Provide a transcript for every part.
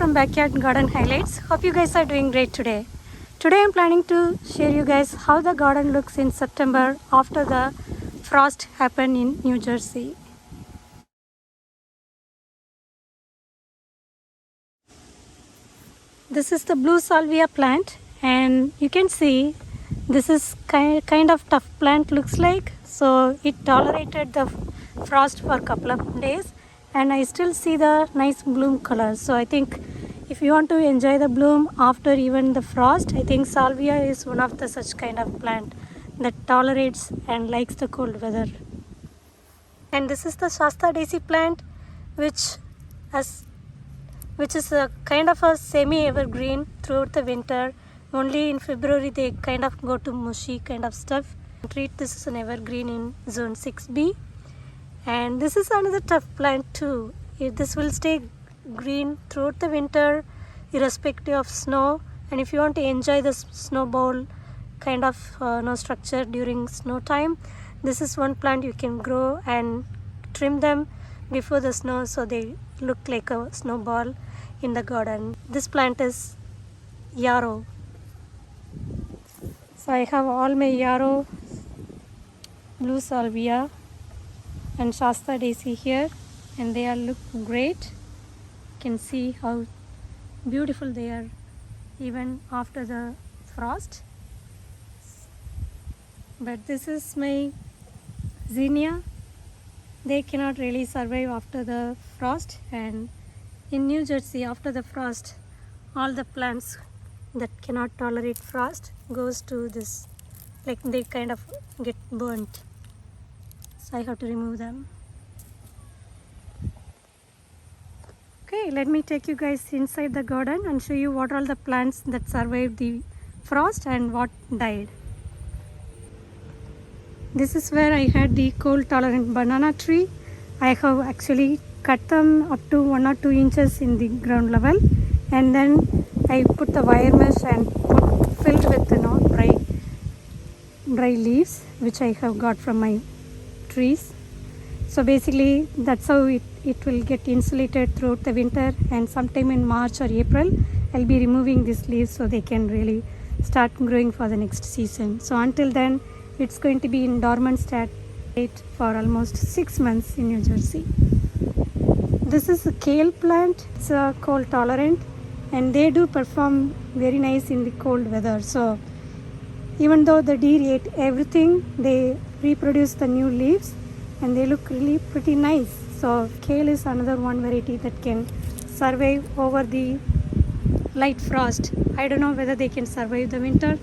from Backyard Garden Highlights. Hope you guys are doing great today. Today I'm planning to share you guys how the garden looks in September after the frost happened in New Jersey. This is the blue salvia plant, and you can see this is kind of tough plant looks like. So it tolerated the frost for a couple of days, and I still see the nice bloom color. So I think if you want to enjoy the bloom after even the frost, I think salvia is one of the such kind of plant that tolerates and likes the cold weather. And this is the Shasta daisy plant, which is a kind of a semi-evergreen throughout the winter. Only in February they kind of go to mushy kind of stuff. Treat this is an evergreen in zone 6B. And this is another tough plant too. This will stay green throughout the winter irrespective of snow. And if you want to enjoy the snowball kind of structure during snow time, this is one plant you can grow and trim them before the snow so they look like a snowball in the garden. This plant is yarrow. So I have all my yarrow, blue salvia and Shasta daisy here, and they all look great. You can see how beautiful they are even after the frost. But this is my zinnia. They cannot really survive after the frost, and in New Jersey after the frost all the plants that cannot tolerate frost goes to this, like they kind of get burnt. So I have to remove them. Okay, let me take you guys inside the garden and show you what are all the plants that survived the frost and what died. This is where I had the cold tolerant banana tree. I have actually cut them up to 1 or 2 inches in the ground level, and then I put the wire mesh and filled with dry leaves which I have got from my trees. So basically that's how it will get insulated throughout the winter, and sometime in March or April I'll be removing these leaves so they can really start growing for the next season. So until then it's going to be in dormant state for almost 6 months in New Jersey. This is a kale plant. It's a cold tolerant, and they do perform very nice in the cold weather. So even though the deer ate everything, they reproduce the new leaves and they look really pretty nice. So kale is another one variety that can survive over the light frost. I don't know whether they can survive the winter.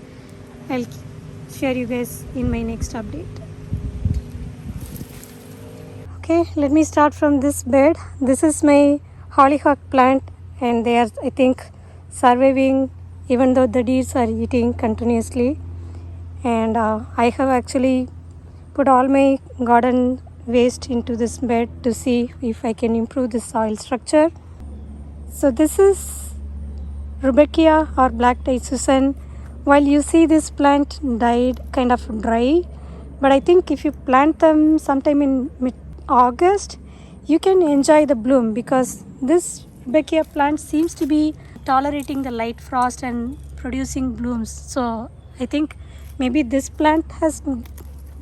I'll share you guys in my next update. Okay, let me start from this bed. This is my hollyhock plant, and they are, I think, surviving even though the deers are eating continuously. And I have actually put all my garden waste into this bed to see if I can improve the soil structure. So this is Rudbeckia or black tie Susan. While you see this plant died kind of dry, but I think if you plant them sometime in mid-August, you can enjoy the bloom, because this Rudbeckia plant seems to be tolerating the light frost and producing blooms. So I think maybe this plant has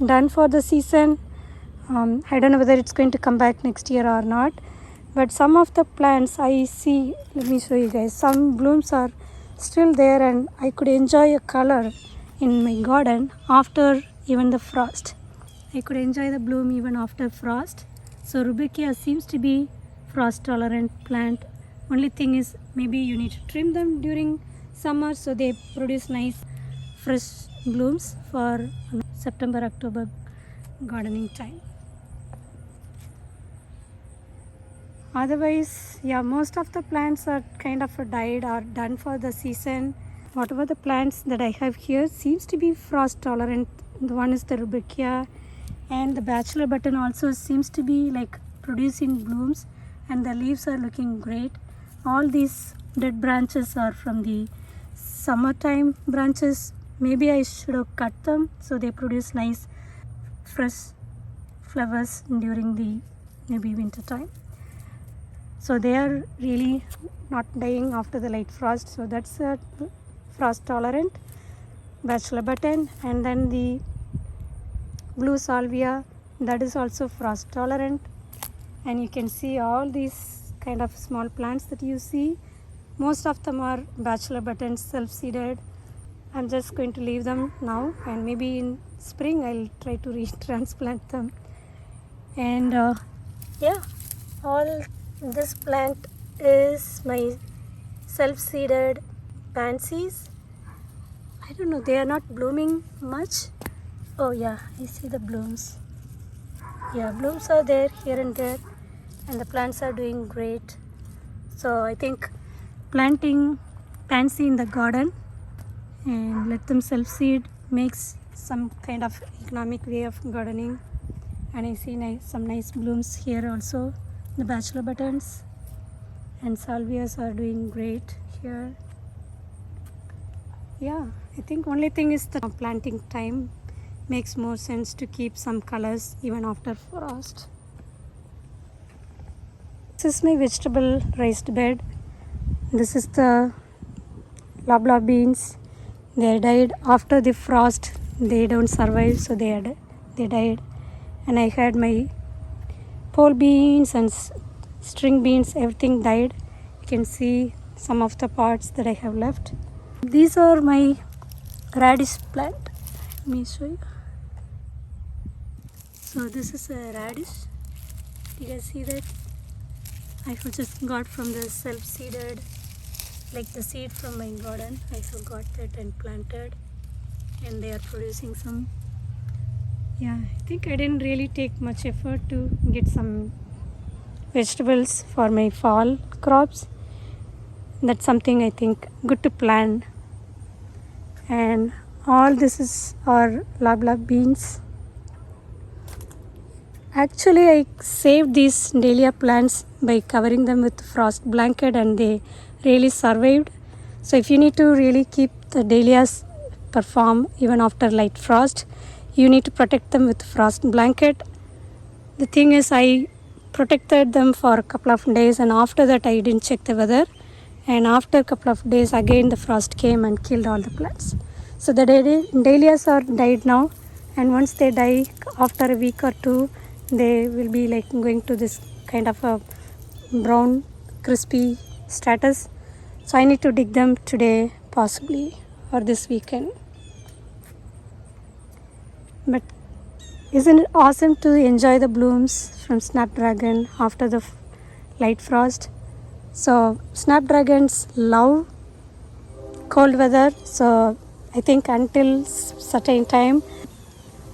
done for the season. I don't know whether it's going to come back next year or not, but some of the plants I see, let me show you guys, some blooms are still there, and I could enjoy a color in my garden after even the frost. I could enjoy the bloom even after frost. So Rudbeckia seems to be frost tolerant plant. Only thing is maybe you need to trim them during summer so they produce nice fresh blooms for September, October gardening time. Otherwise, yeah, most of the plants are kind of died or done for the season. Whatever the plants that I have here seems to be frost tolerant. The one is the Rudbeckia, and the Bachelor button also seems to be like producing blooms, and the leaves are looking great. All these dead branches are from the summertime branches. Maybe I should have cut them so they produce nice fresh flowers during the maybe winter time. So they are really not dying after the light frost. So that's a frost tolerant bachelor button. And then the blue salvia, that is also frost tolerant. And you can see all these kind of small plants that you see, most of them are bachelor buttons, self-seeded. I'm just going to leave them now, and maybe in spring I'll try to retransplant them. And yeah, all this plant is my self-seeded pansies. I don't know, they are not blooming much. Oh yeah, I see the blooms. Yeah, blooms are there here and there, and the plants are doing great. So I think planting pansy in the garden and let them self-seed makes some kind of economic way of gardening. And I see some nice blooms here also, the bachelor buttons, and salvias are doing great here. Yeah, I think only thing is the planting time makes more sense to keep some colors even after frost. This is my vegetable raised bed. This is the loblaw beans. They died after the frost. They don't survive, so they died. And I had my pole beans and string beans. Everything died. You can see some of the parts that I have left. These are my radish plant. Let me show you. So this is a radish. You guys see that? I just got from the self-seeded, like the seed from my garden. I have got that and planted, and they are producing some. Yeah, I think I didn't really take much effort to get some vegetables for my fall crops. That's something I think good to plan. And all this is our loblaw beans. Actually, I saved these dahlia plants by covering them with frost blanket, and they really survived. So if you need to really keep the dahlias perform even after light frost, you need to protect them with frost blanket. The thing is, I protected them for a couple of days, and after that I didn't check the weather, and after a couple of days again the frost came and killed all the plants. So the dahlias are died now, and once they die after a week or two, they will be like going to this kind of a brown crispy status. So I need to dig them today possibly, or this weekend. But isn't it awesome to enjoy the blooms from Snapdragon after the light frost? So Snapdragons love cold weather, so I think until certain time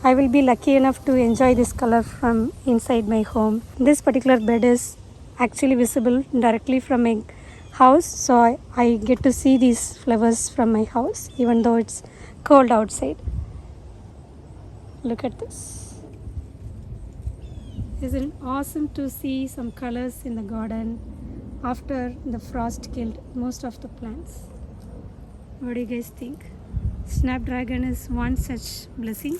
I will be lucky enough to enjoy this color from inside my home. This particular bed is actually visible directly from my house, so I get to see these flowers from my house even though it's cold outside. Look at this. Isn't it awesome to see some colors in the garden after the frost killed most of the plants? What do you guys think? Snapdragon is one such blessing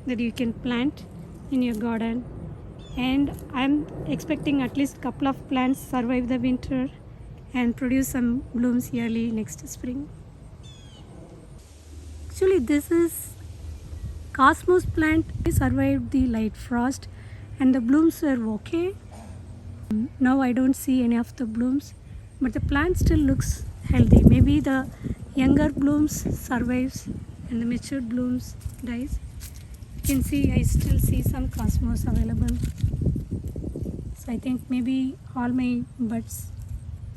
that you can plant in your garden, and I'm expecting at least a couple of plants survive the winter and produce some blooms early next spring. Actually, this is cosmos plant. It survived the light frost and the blooms were okay. Now I don't see any of the blooms, but the plant still looks healthy. Maybe the younger blooms survives and the mature blooms dies. You can see I still see some cosmos available. So I think maybe all my buds,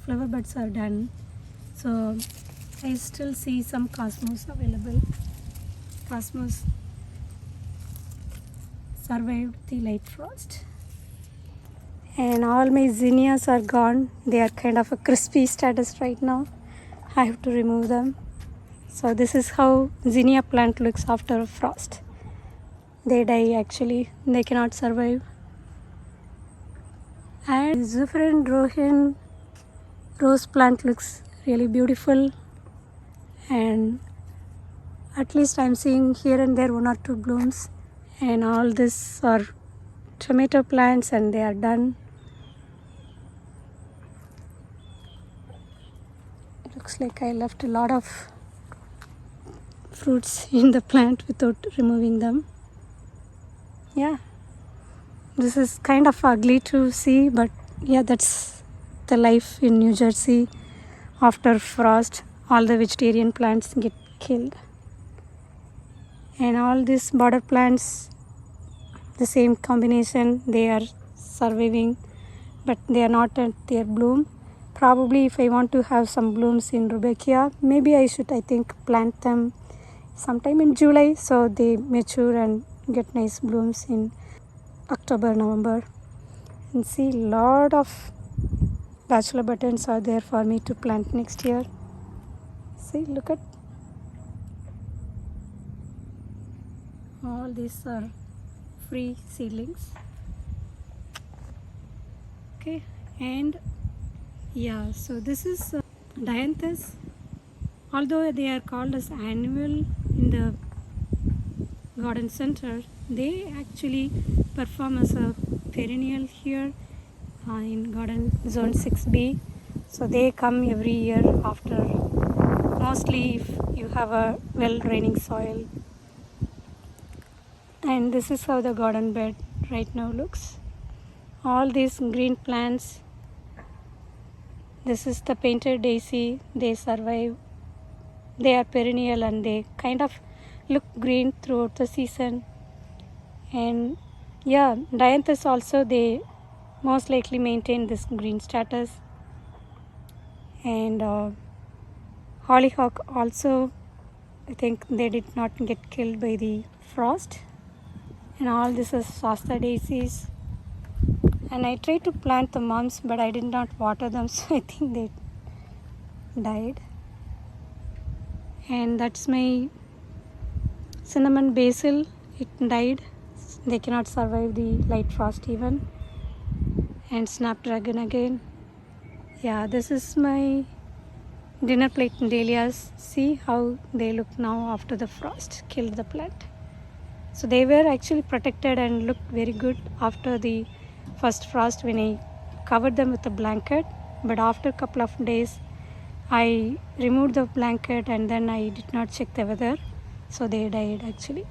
flower buds are done. So I still see some cosmos available. Cosmos survived the light frost. And all my zinnias are gone. They are kind of a crispy status right now. I have to remove them. So this is how zinnia plant looks after frost. They die actually. They cannot survive. And Zufren Rohin rose plant looks really beautiful. And at least I'm seeing here and there one or two blooms. And all this are tomato plants and they are done. looks like I left a lot of fruits in the plant without removing them. Yeah, this is kind of ugly to see, but yeah, that's the life in New Jersey. After frost, all the vegetarian plants get killed. And all these border plants, the same combination, they are surviving, but they are not at their bloom. Probably if I want to have some blooms in Rudbeckia, maybe I should, I think, plant them sometime in July so they mature and get nice blooms in October, November. And see, lot of bachelor buttons are there for me to plant next year. See, look at all these are free seedlings. Okay, and yeah, so this is dianthus. Although they are called as annual in the garden center, they actually perform as a perennial here in garden zone 6B. So they come every year after, mostly if you have a well draining soil. And this is how the garden bed right now looks. All these green plants. This is the painted daisy. They survive. They are perennial and they kind of look green throughout the season. And yeah, dianthus also, they most likely maintain this green status. And hollyhock also, I think they did not get killed by the frost. And all this is Shasta daisies. And I tried to plant the mums, but I did not water them, so I think they died. And that's my cinnamon basil. It died. They cannot survive the light frost even. And snapdragon again. Yeah, this is my dinner plate dahlias. See how they look now after the frost killed the plant. So they were actually protected and looked very good after the first frost when I covered them with a blanket. But after a couple of days, I removed the blanket and then I did not check the weather. So they died actually.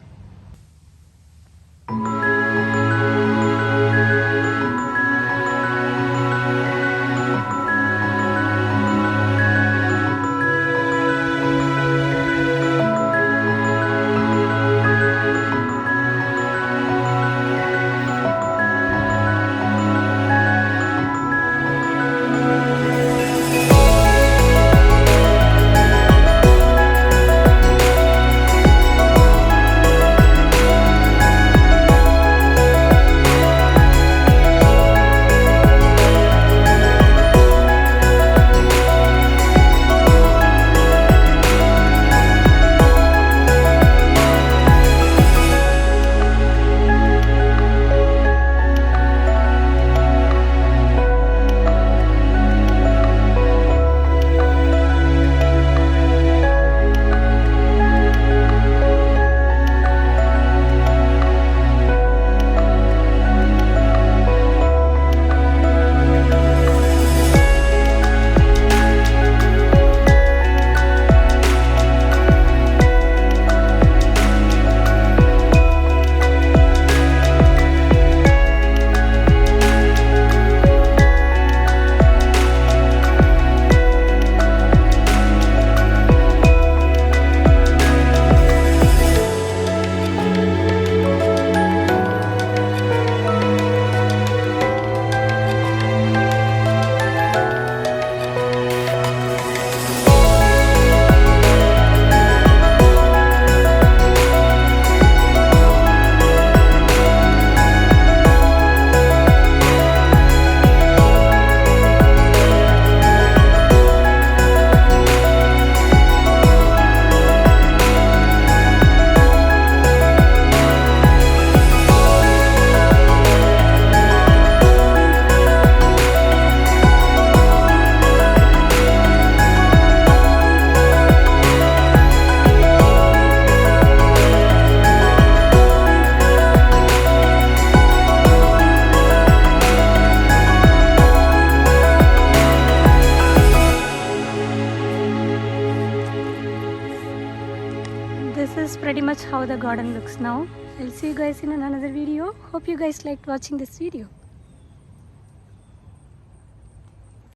is pretty much how the garden looks now. I'll see you guys in another video. Hope you guys liked watching this video.